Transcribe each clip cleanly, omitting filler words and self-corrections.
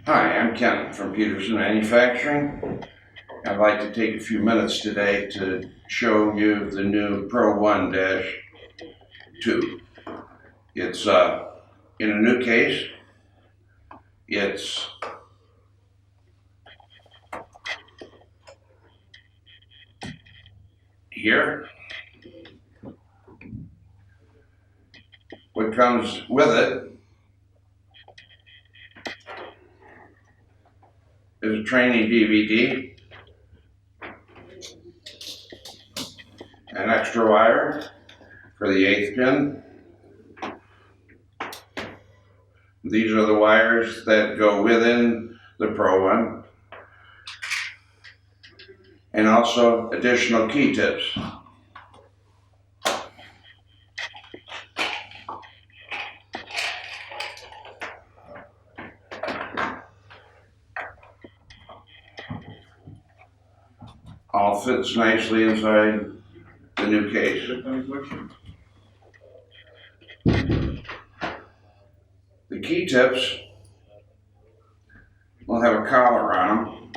Hi, I'm Ken from Peterson Manufacturing. I'd like to take a few minutes today to show you the new Pro 1-2. It's in a new case. It's here. What comes with it is a training DVD, an extra wire for the 8th pin. These are the wires that go within the Pro 1, and also additional key tips. All fits nicely inside the new case. The key tips will have a collar on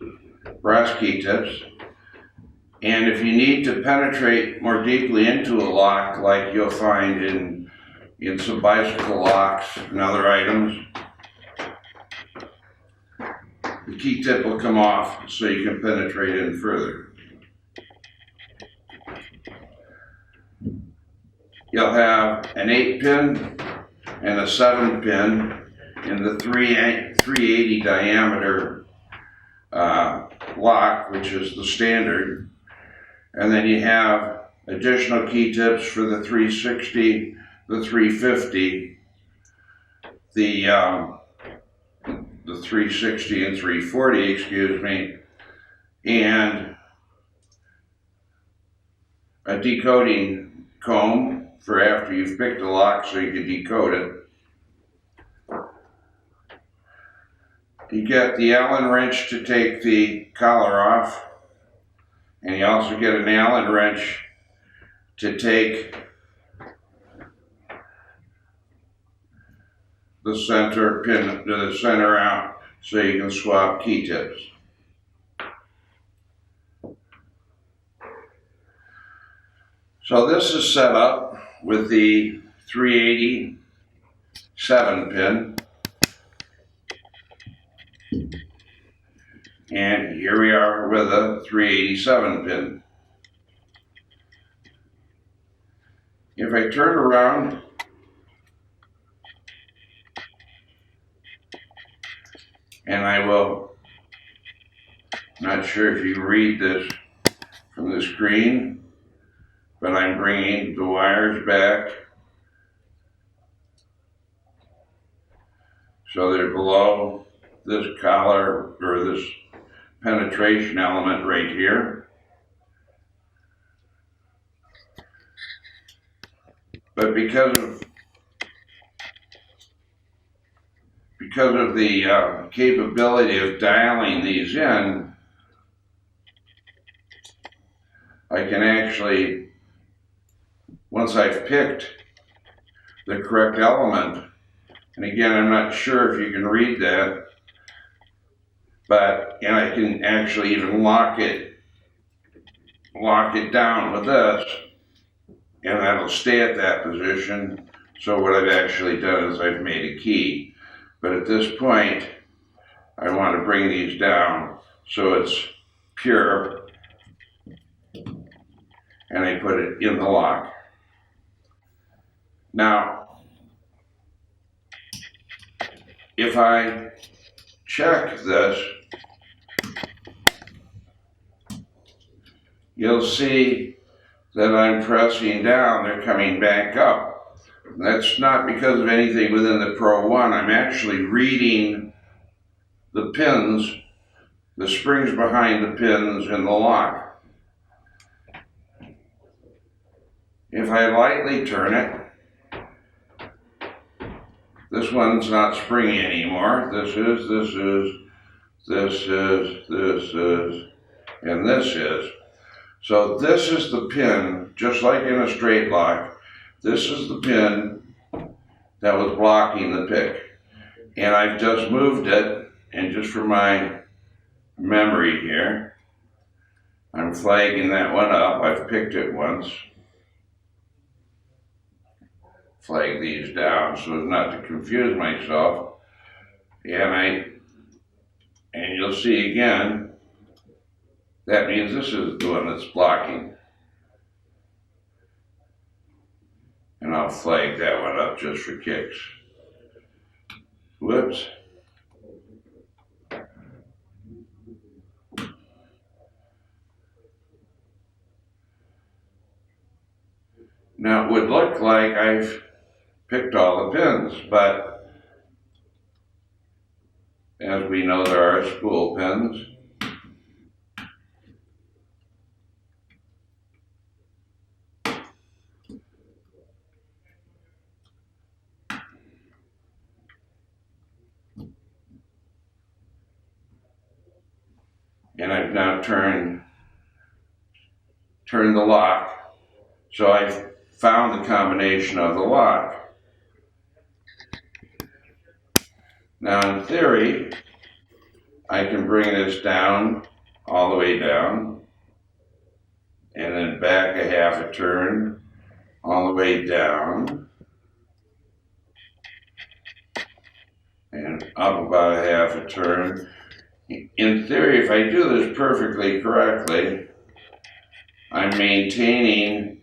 them, brass key tips, and if you need to penetrate more deeply into a lock, like you'll find in some bicycle locks and other items, the key tip will come off so you can penetrate in further. You'll have an 8-pin and a 7-pin in the 380 diameter lock, which is the standard. And then you have additional key tips for the 360, the 350, the 360 and 340, excuse me, and a decoding comb for after you've picked a lock so you can decode it. You get the Allen wrench to take the collar off, and you also get an Allen wrench to take the center pin to the center out so you can swap key tips. So this is set up with the 380 7-pin, and here we are with a 387 pin. If I turn around, and I will, not sure if you read this from the screen, but I'm bringing the wires back so they're below this collar or this penetration element right here. But because of the capability of dialing these in, I can actually, once I've picked the correct element, and again, I'm not sure if you can read that, but I can actually even lock it down with this, and that'll stay at that position. So what I've actually done is I've made a key. But at this point, I want to bring these down so it's pure, and I put it in the lock. Now, if I check this, you'll see that I'm pressing down, they're coming back up. That's not because of anything within the Pro 1. I'm actually reading the pins, the springs behind the pins in the lock. If I lightly turn it, this one's not springy anymore. This is, and this is. So this is the pin, just like in a straight lock, this is the pin that was blocking the pick. And I've just moved it, and just for my memory here, I'm flagging that one up. I've picked it once. Flag these down so as not to confuse myself. And you'll see again, that means this is the one that's blocking. And I'll flag that one up just for kicks. Whoops. Now it would look like I've picked all the pins, but as we know, there are spool pins. And I've now turned the lock. So I've found the combination of the lock. Now in theory, I can bring this down, all the way down, and then back a half a turn, all the way down, and up about a half a turn. In theory, if I do this perfectly correctly, I'm maintaining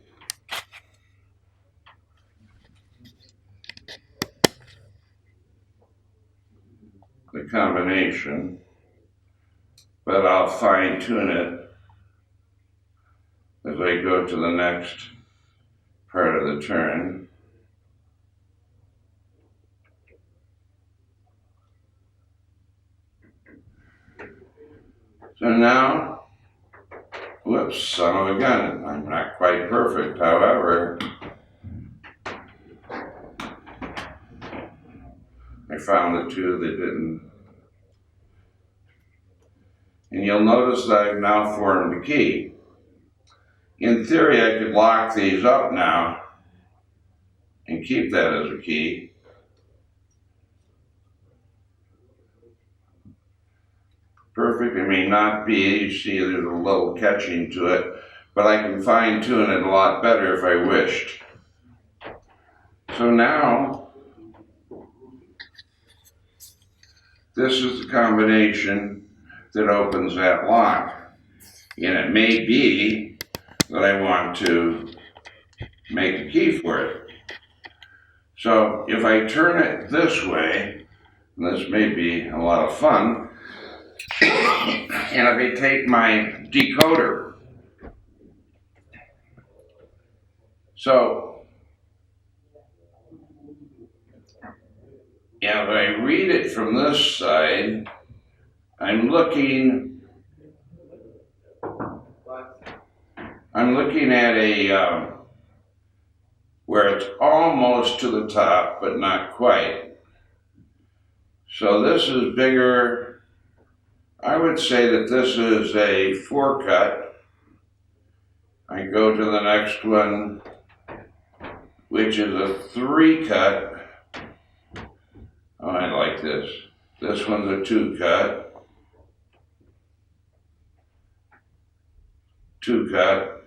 the combination, but I'll fine tune it as I go to the next part of the turn. So now, whoops, son of a gun, I'm not quite perfect, however, I found the two that didn't. And you'll notice that I've now formed a key. In theory, I could lock these up now and keep that as a key. Perfect, it may not be, you see there's a little catching to it, but I can fine tune it a lot better if I wished. So now, this is the combination that opens that lock. And it may be that I want to make a key for it. So if I turn it this way, and this may be a lot of fun, and if I take my decoder, so if I read it from this side, I'm looking at a where it's almost to the top, but not quite. So this is bigger. I would say that this is a 4-cut. I go to the next one, which is a 3-cut. Oh, I like this. This one's a 2-cut. 2-cut.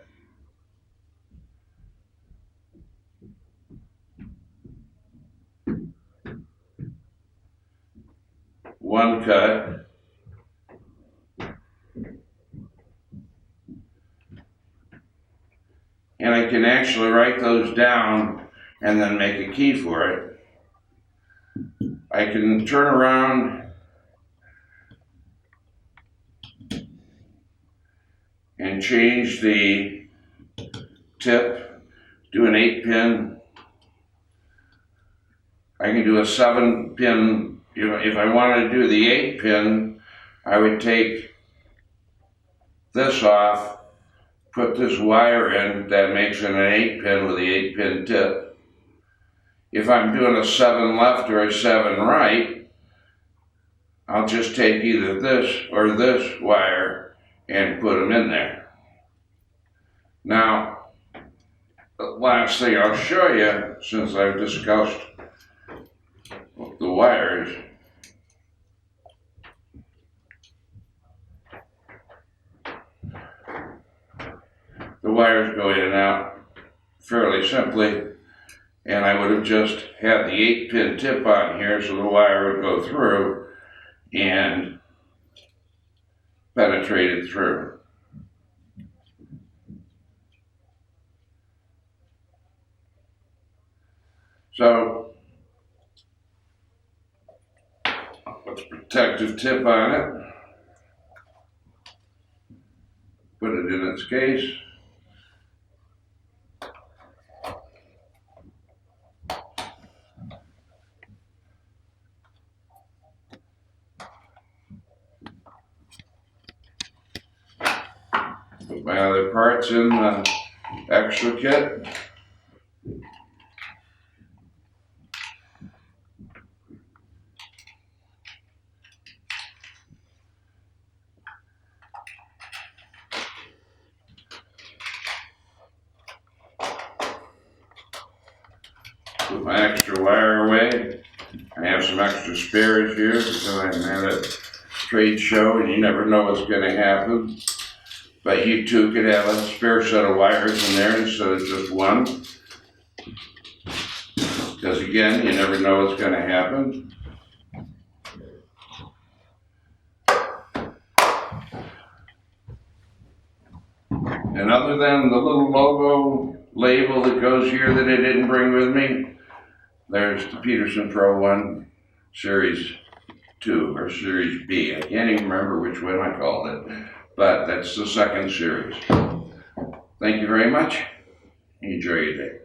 One cut. And I can actually write those down and then make a key for it. I can turn around and change the tip, do an 8-pin. I can do a 7-pin. If I wanted to do the 8-pin, I would take this off, put this wire in, that makes it an 8-pin with the 8-pin tip. If I'm doing a 7 left or a 7 right, I'll just take either this or this wire and put them in there. Now, the last thing I'll show you, since I've discussed the wires, wires go in and out fairly simply, and I would have just had the 8-pin tip on here so the wire would go through and penetrate it through. So, put the protective tip on it, put it in its case. Put my other parts in the extra kit. Put my extra wire away. I have some extra spares here because I'm at a trade show and you never know what's going to happen. But you too could have a spare set of wires in there instead of just one. Because again, you never know what's going to happen. And other than the little logo label that goes here that I didn't bring with me, there's the Peterson Pro 1 Series 2 or Series B. I can't even remember which one I called it, but that's the second series. Thank you very much. Enjoy your day.